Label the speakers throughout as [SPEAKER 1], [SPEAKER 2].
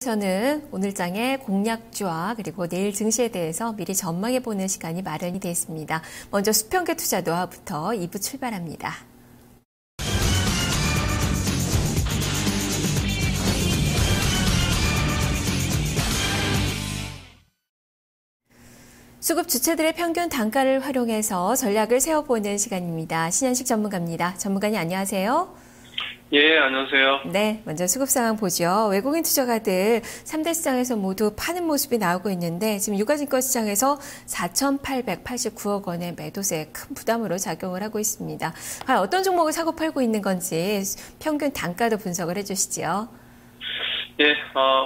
[SPEAKER 1] 저는 오늘 장의 공략주와 그리고 내일 증시에 대해서 미리 전망해보는 시간이 마련이 되어 있습니다. 먼저 수평계 투자 노하우부터 2부 출발합니다. 수급 주체들의 평균 단가를 활용해서 전략을 세워보는 시간입니다. 신현식 전문가입니다. 전문가님 안녕하세요.
[SPEAKER 2] 예, 안녕하세요.
[SPEAKER 1] 네, 먼저 수급 상황 보죠. 외국인 투자가들 3대 시장에서 모두 파는 모습이 나오고 있는데 지금 유가증권 시장에서 4,889억 원의 매도세에 큰 부담으로 작용을 하고 있습니다. 과연 어떤 종목을 사고 팔고 있는 건지 평균 단가도 분석을 해주시죠.
[SPEAKER 2] 예,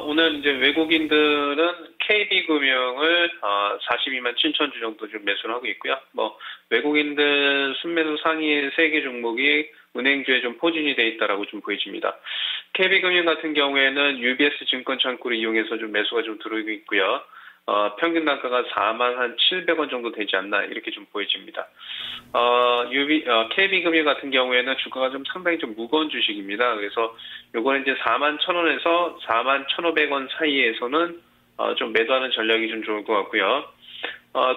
[SPEAKER 2] 오늘 이제 외국인들은 KB금융을 42만 7천 주 정도 좀 매수를 하고 있고요. 외국인들 순매수 상위 3개 종목이 은행주에 좀 포진이 돼 있다라고 좀 보여집니다. KB금융 같은 경우에는 UBS 증권 창구를 이용해서 좀 매수가 좀 들어오고 있고요. 평균 단가가 4만 한 700원 정도 되지 않나 이렇게 좀 보여집니다. KB금융 같은 경우에는 주가가 좀 상당히 좀 무거운 주식입니다. 그래서 요거는 이제 4만 1,000원에서 4만 1,500원 사이에서는 좀 매도하는 전략이 좀 좋을 것 같고요.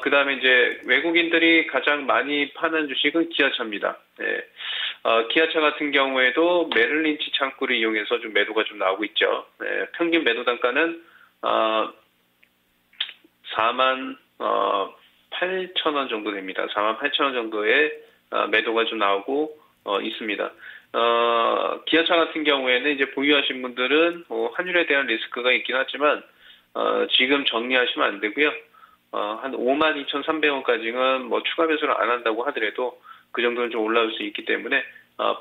[SPEAKER 2] 그 다음에 이제 외국인들이 가장 많이 파는 주식은 기아차입니다. 네. 기아차 같은 경우에도 메릴린치 창구를 이용해서 좀 매도가 좀 나오고 있죠. 네. 평균 매도 단가는 4만 8,000원 정도 됩니다. 4만 8,000원 정도의 매도가 좀 나오고 있습니다. 기아차 같은 경우에는 이제 보유하신 분들은 환율에 대한 리스크가 있긴 하지만 지금 정리하시면 안 되고요. 한 52,300원까지는 추가 매수를 안 한다고 하더라도 그 정도는 좀 올라올 수 있기 때문에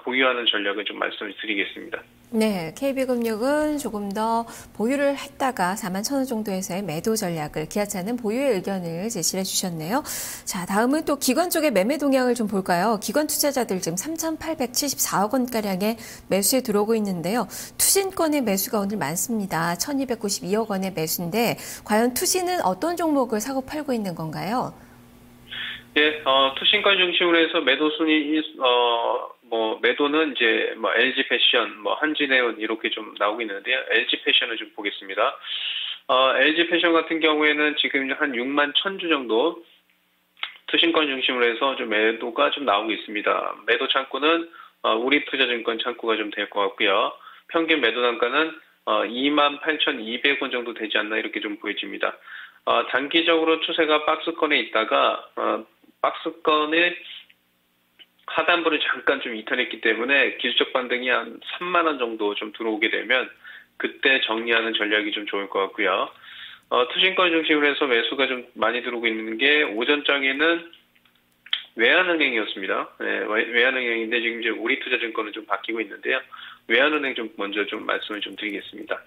[SPEAKER 2] 보유하는 전략을 좀 말씀을 드리겠습니다.
[SPEAKER 1] 네, KB금융은 조금 더 보유를 했다가 4만 1,000원 정도에서의 매도 전략을, 기아차는 보유의 의견을 제시해 주셨네요. 자, 다음은 또 기관 쪽의 매매 동향을 좀 볼까요? 기관 투자자들 지금 3,874억 원가량의 매수에 들어오고 있는데요. 투신권의 매수가 오늘 많습니다. 1,292억 원의 매수인데 과연 투신은 어떤 종목을 사고 팔고 있는 건가요?
[SPEAKER 2] 예, 투신권 중심으로 해서 매도 순위, 매도는 이제 LG 패션, 한진해운 이렇게 좀 나오고 있는데요. LG 패션을 좀 보겠습니다. LG 패션 같은 경우에는 지금 한 6만 1,000주 정도 투신권 중심으로 해서 좀 매도가 좀 나오고 있습니다. 매도 창구는 우리투자증권 창구가 좀 될 것 같고요. 평균 매도 단가는 28,200원 정도 되지 않나 이렇게 좀 보여집니다. 단기적으로 추세가 박스권에 있다가 박스권의 하단부를 잠깐 좀 이탈했기 때문에 기술적 반등이 한 3만 원 정도 좀 들어오게 되면 그때 정리하는 전략이 좀 좋을 것 같고요. 투신권 중심으로 해서 매수가 좀 많이 들어오고 있는 게 오전장에는 외환은행이었습니다. 네, 외환은행인데 지금 이제 우리투자증권은 좀 바뀌고 있는데요. 외환은행 좀 먼저 좀 말씀을 좀 드리겠습니다.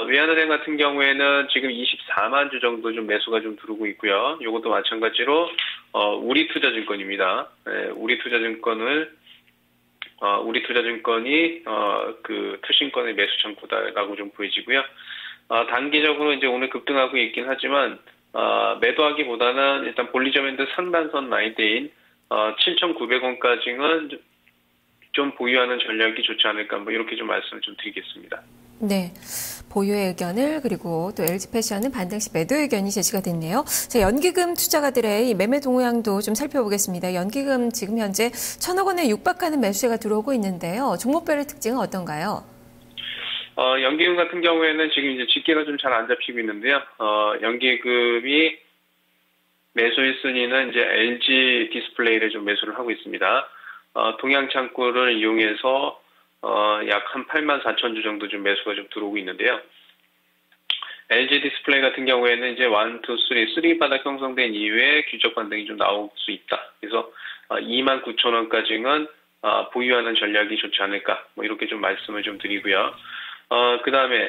[SPEAKER 2] 외환은행 같은 경우에는 지금 24만 주 정도 좀 매수가 좀 들어오고 있고요. 이것도 마찬가지로 우리투자증권입니다. 네, 우리투자증권이 그 투신권의 매수 창구다라고 좀 보여지고요. 단기적으로 이제 오늘 급등하고 있긴 하지만 매도하기보다는 일단 볼리저밴드 상단선 라인대인 7,900원까지는 좀 보유하는 전략이 좋지 않을까 이렇게 좀 말씀을 좀 드리겠습니다.
[SPEAKER 1] 네, 보유의 의견을 그리고 또 LG패션은 반등시 매도 의견이 제시가 됐네요. 자, 연기금 투자가들의 이 매매 동향도 좀 살펴보겠습니다. 연기금 지금 현재 1,000억 원에 육박하는 매수세가 들어오고 있는데요. 종목별의 특징은 어떤가요?
[SPEAKER 2] 연기금 같은 경우에는 지금 이제 집계가 좀 잘 안 잡히고 있는데요. 연기금이 매수일 순위는 이제 LG 디스플레이를 좀 매수를 하고 있습니다. 동양 창구를 이용해서 약 한 8만 4천 주 정도 좀 매수가 좀 들어오고 있는데요. LG 디스플레이 같은 경우에는 이제 1, 2, 3 바닥 형성된 이후에 규적 반등이 좀 나올 수 있다. 그래서 2만 9천 원까지는 보유하는 전략이 좋지 않을까 이렇게 좀 말씀을 좀 드리고요. 그 다음에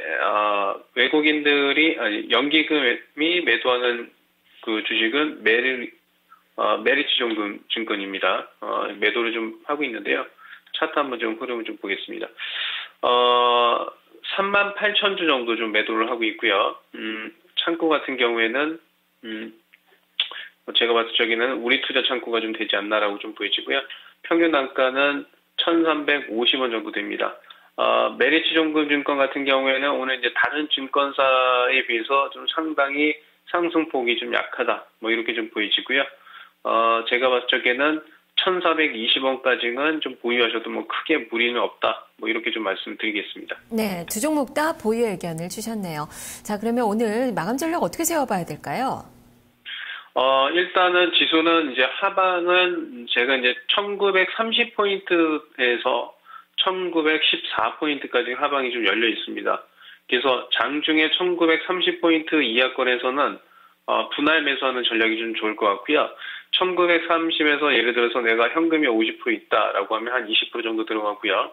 [SPEAKER 2] 외국인들이 연기금이 매도하는 그 주식은 메리츠 증권입니다. 매도를 좀 하고 있는데요. 차트 한번 좀 흐름을 좀 보겠습니다. 3만 8천 주 정도 좀 매도를 하고 있고요. 창구 같은 경우에는 제가 봤을 적에는 우리 투자 창구가 좀 되지 않나라고 좀 보여지고요. 평균 단가는 1,350원 정도 됩니다. 메리츠 종금증권 같은 경우에는 오늘 이제 다른 증권사에 비해서 좀 상당히 상승폭이 좀 약하다. 뭐 이렇게 좀 보이지고요. 제가 봤을 적에는 1,420원까지는 좀 보유하셔도 뭐 크게 무리는 없다. 뭐 이렇게 좀 말씀드리겠습니다.
[SPEAKER 1] 네, 두 종목 다 보유 의견을 주셨네요. 자, 그러면 오늘 마감 전략 어떻게 세워봐야 될까요?
[SPEAKER 2] 일단은 지수는 이제 하방은 제가 이제 1930포인트에서 1914포인트까지 하방이 좀 열려 있습니다. 그래서 장중에 1930포인트 이하권에서는 분할 매수하는 전략이 좀 좋을 것 같고요. 1930에서 예를 들어서 내가 현금이 50% 있다라고 하면 한 20% 정도 들어가고요.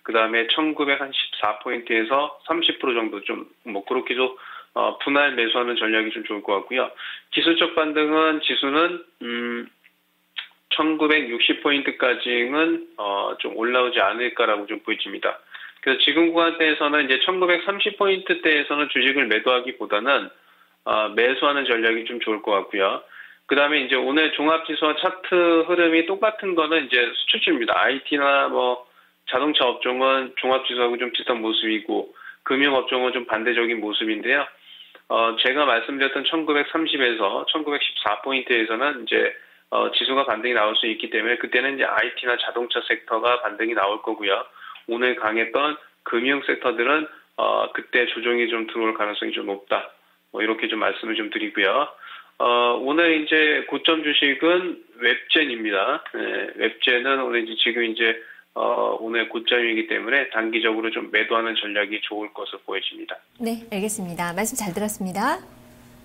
[SPEAKER 2] 그 다음에 1914포인트에서 30% 정도 좀 뭐 그렇게 좀 분할 매수하는 전략이 좀 좋을 것 같고요. 기술적 반등은 지수는 1960포인트까지는 좀 올라오지 않을까라고 좀 보여집니다. 그래서 지금 구간대에서는 이제 1930포인트대에서는 주식을 매도하기보다는 매수하는 전략이 좀 좋을 것 같고요. 그 다음에 이제 오늘 종합지수와 차트 흐름이 똑같은 거는 이제 수출주입니다. IT나 뭐 자동차 업종은 종합지수하고 좀 비슷한 모습이고 금융업종은 좀 반대적인 모습인데요. 제가 말씀드렸던 1930에서 1914포인트에서는 이제 지수가 반등이 나올 수 있기 때문에 그때는 이제 IT나 자동차 섹터가 반등이 나올 거고요. 오늘 강했던 금융 섹터들은 그때 조정이 좀 들어올 가능성이 좀 높다. 뭐 이렇게 좀 말씀을 좀 드리고요. 오늘 이제 고점 주식은 웹젠입니다. 네, 웹젠은 오늘 이제 지금 이제 오늘 고점이기 때문에 단기적으로 좀 매도하는 전략이 좋을 것으로 보여집니다.
[SPEAKER 1] 네, 알겠습니다. 말씀 잘 들었습니다.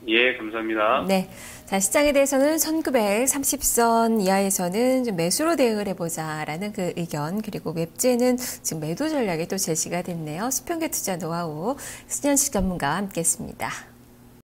[SPEAKER 2] 예, 감사합니다.
[SPEAKER 1] 네. 자, 시장에 대해서는 1930선 이하에서는 좀 매수로 대응을 해보자라는 그 의견, 그리고 웹제는 지금 매도 전략이 또 제시가 됐네요. 수평계 투자 노하우, 신현식 전문가와 함께 했습니다.